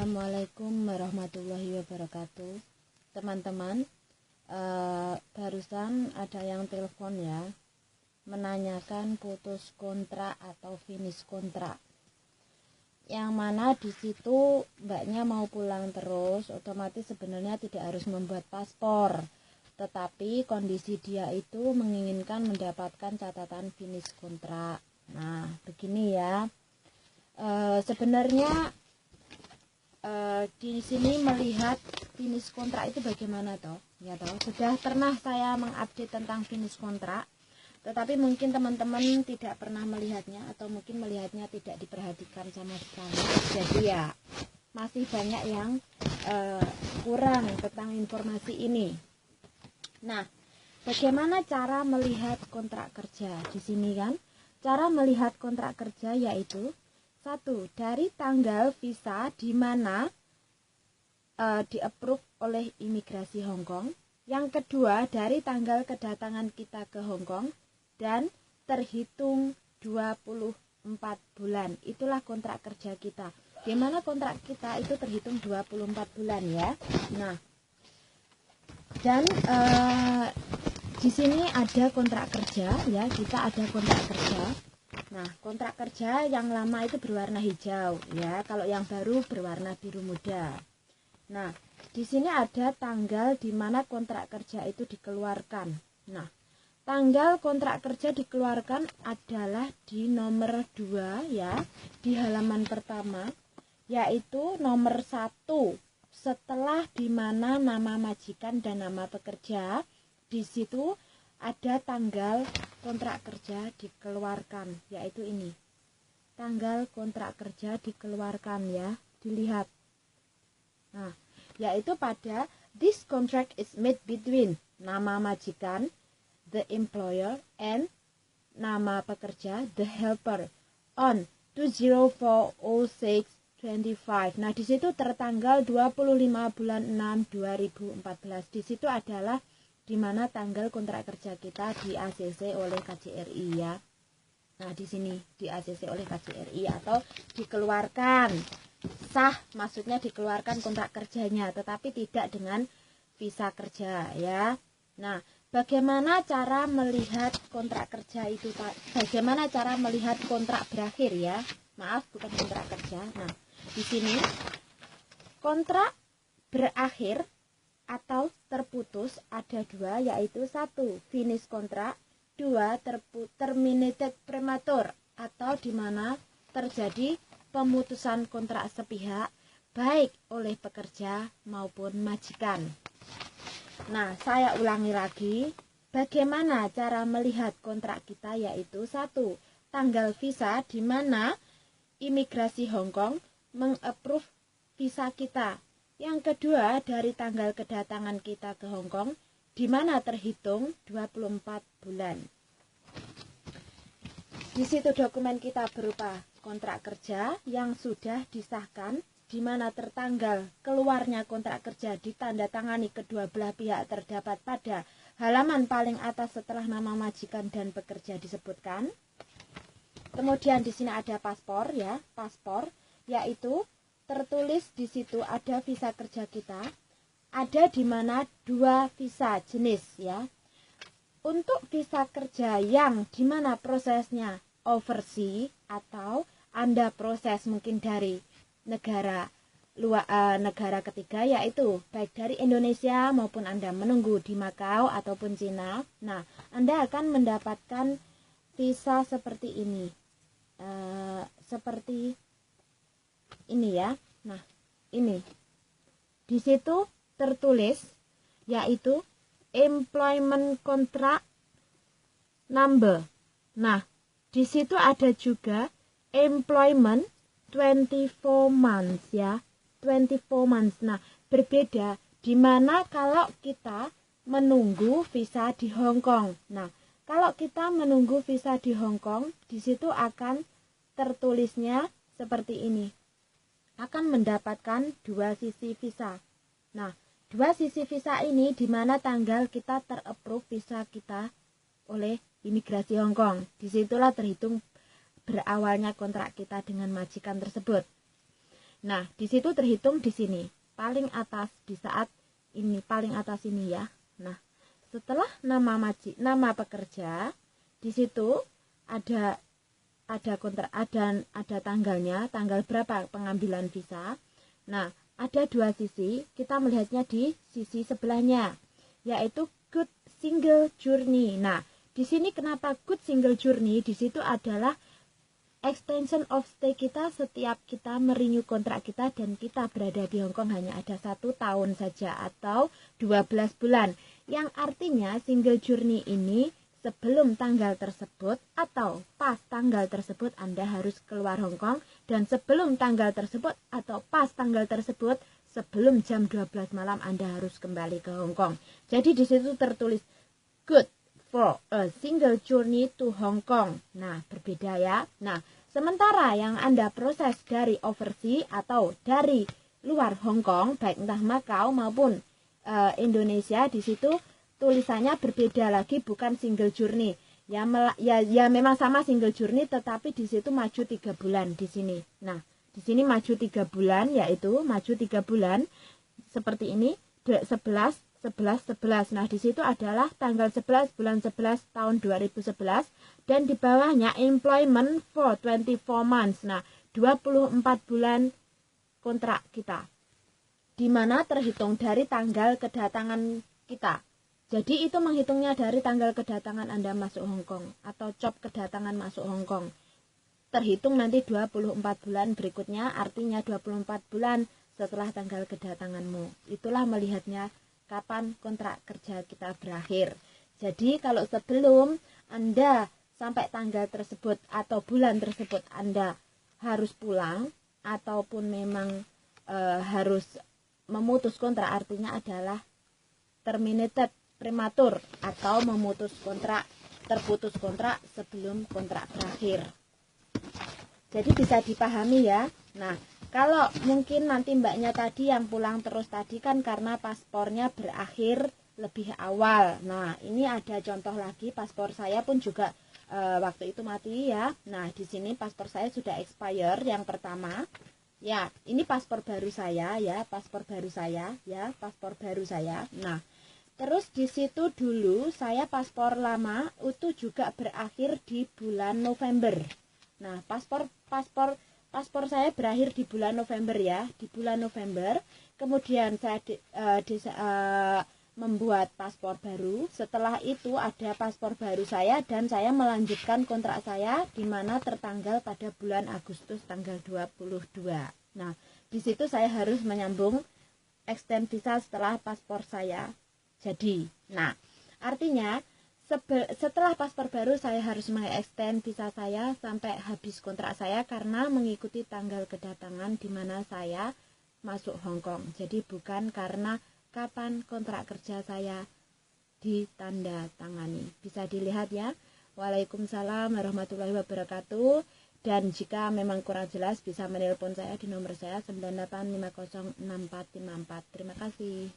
Assalamualaikum warahmatullahi wabarakatuh. Teman-teman, barusan ada yang telepon ya, menanyakan putus kontrak atau finish kontrak. Yang mana di situ mbaknya mau pulang terus, otomatis sebenarnya tidak harus membuat paspor. Tetapi kondisi dia itu menginginkan mendapatkan catatan finish kontrak. Nah, begini ya. Sebenarnya di sini melihat finish kontrak itu bagaimana toh? Ya toh, sudah pernah saya mengupdate tentang finish kontrak, tetapi mungkin teman-teman tidak pernah melihatnya atau mungkin melihatnya tidak diperhatikan sama sekali. Jadi ya masih banyak yang kurang tentang informasi ini. Nah, bagaimana cara melihat kontrak kerja di sini kan? Cara melihat kontrak kerja yaitu satu, dari tanggal visa di mana di-approve oleh imigrasi Hong Kong. Yang kedua, dari tanggal kedatangan kita ke Hong Kong dan terhitung 24 bulan. Itulah kontrak kerja kita. Di mana kontrak kita itu terhitung 24 bulan ya. Nah, dan di sini ada kontrak kerja ya, kita ada kontrak kerja. Nah, kontrak kerja yang lama itu berwarna hijau ya, kalau yang baru berwarna biru muda. Nah, di sini ada tanggal di mana kontrak kerja itu dikeluarkan. Nah, tanggal kontrak kerja dikeluarkan adalah di nomor 2 ya, di halaman pertama, yaitu nomor 1 setelah di mana nama majikan dan nama pekerja. Di situ ada tanggal kontrak kerja dikeluarkan, yaitu ini. Tanggal kontrak kerja dikeluarkan ya, dilihat. Nah, yaitu pada this contract is made between nama majikan, the employer, and nama pekerja, the helper, on 2040625. Nah, di situ tertanggal 25 bulan 6 2014. Di situ adalah di mana tanggal kontrak kerja kita di ACC oleh KJRI ya. Nah, di sini di ACC oleh KJRI atau dikeluarkan. Sah, maksudnya dikeluarkan kontrak kerjanya, tetapi tidak dengan visa kerja ya. Nah, bagaimana cara melihat kontrak kerja itu? Bagaimana cara melihat kontrak berakhir ya? Maaf, bukan kontrak kerja. Nah, di sini kontrak berakhir atau terputus ada dua, yaitu satu, finish kontrak, dua, terminated prematur atau di mana terjadi pemutusan kontrak sepihak baik oleh pekerja maupun majikan. Nah, saya ulangi lagi, bagaimana cara melihat kontrak kita, yaitu satu, tanggal visa di mana imigrasi Hong Kong meng-approve visa kita. Yang kedua, dari tanggal kedatangan kita ke Hong Kong, di mana terhitung 24 bulan. Di situ dokumen kita berupa kontrak kerja yang sudah disahkan, di mana tertanggal keluarnya kontrak kerja ditandatangani kedua belah pihak terdapat pada halaman paling atas setelah nama majikan dan pekerja disebutkan. Kemudian di sini ada paspor ya, paspor yaitu tertulis di situ ada visa kerja kita, ada di mana dua visa jenis ya. Untuk visa kerja yang di mana prosesnya overseas atau Anda proses mungkin dari negara negara ketiga, yaitu baik dari Indonesia maupun Anda menunggu di Makau ataupun Cina. Nah, Anda akan mendapatkan visa seperti ini, seperti ini ya. Nah, ini di situ tertulis yaitu employment contract number. Nah, di situ ada juga employment 24 months ya, 24 months. Nah, berbeda di mana kalau kita menunggu visa di Hong Kong. Nah, kalau kita menunggu visa di Hong Kong, di situ akan tertulisnya seperti ini. Akan mendapatkan dua sisi visa. Nah, dua sisi visa ini di mana tanggal kita terapprove visa kita oleh imigrasi Hong Kong. Disitulah terhitung berawalnya kontrak kita dengan majikan tersebut. Nah, di situ terhitung di sini paling atas di saat ini paling atas ini ya. Nah, setelah nama pekerja di situ ada ada tanggalnya, tanggal berapa pengambilan visa. Nah, ada dua sisi, kita melihatnya di sisi sebelahnya, yaitu good single journey. Nah, di sini kenapa good single journey? Di situ adalah extension of stay kita setiap kita merenew kontrak kita dan kita berada di Hong Kong hanya ada 1 tahun saja atau 12 bulan. Yang artinya single journey ini sebelum tanggal tersebut atau pas tanggal tersebut Anda harus keluar Hong Kong, dan sebelum tanggal tersebut atau pas tanggal tersebut sebelum jam 12 malam Anda harus kembali ke Hong Kong. Jadi di situ tertulis good for a single journey to Hong Kong. Nah, berbeda ya. Nah, sementara yang Anda proses dari overseas atau dari luar Hong Kong, baik entah Macau maupun Indonesia, di situ tulisannya berbeda lagi, bukan single journey. Ya memang sama single journey, tetapi di situ maju 3 bulan di sini. Nah, di sini maju 3 bulan, yaitu maju 3 bulan seperti ini, 11. Nah, di situ adalah tanggal 11 bulan 11 tahun 2011 dan di bawahnya employment for 24 months. Nah, 24 bulan kontrak kita. Di mana terhitung dari tanggal kedatangan kita. Jadi itu menghitungnya dari tanggal kedatangan Anda masuk Hong Kong atau job kedatangan masuk Hong Kong. Terhitung nanti 24 bulan berikutnya, artinya 24 bulan setelah tanggal kedatanganmu. Itulah melihatnya kapan kontrak kerja kita berakhir. Jadi kalau sebelum Anda sampai tanggal tersebut atau bulan tersebut Anda harus pulang ataupun memang harus memutus kontrak, artinya adalah terminated prematur atau terputus kontrak sebelum kontrak berakhir. Jadi bisa dipahami ya. Nah, kalau mungkin nanti mbaknya tadi yang pulang terus tadi kan karena paspornya berakhir lebih awal. Nah, ini ada contoh lagi, paspor saya pun juga waktu itu mati ya. Nah, di sini paspor saya sudah expire yang pertama. Ya, ini paspor baru saya ya, paspor baru saya ya, paspor baru saya. Nah, terus di situ dulu saya paspor lama itu juga berakhir di bulan November. Nah, paspor saya berakhir di bulan November ya, di bulan November. Kemudian saya membuat paspor baru. Setelah itu ada paspor baru saya dan saya melanjutkan kontrak saya di mana tertanggal pada bulan Agustus tanggal 22. Nah, di situ saya harus menyambung extend visa setelah paspor saya jadi. Nah, artinya setelah paspor baru saya harus mengextend visa saya sampai habis kontrak saya karena mengikuti tanggal kedatangan di mana saya masuk Hong Kong. Jadi bukan karena kapan kontrak kerja saya ditanda tangani. Bisa dilihat ya. Waalaikumsalam warahmatullahi wabarakatuh. Dan jika memang kurang jelas bisa menelpon saya di nomor saya 98506454. Terima kasih.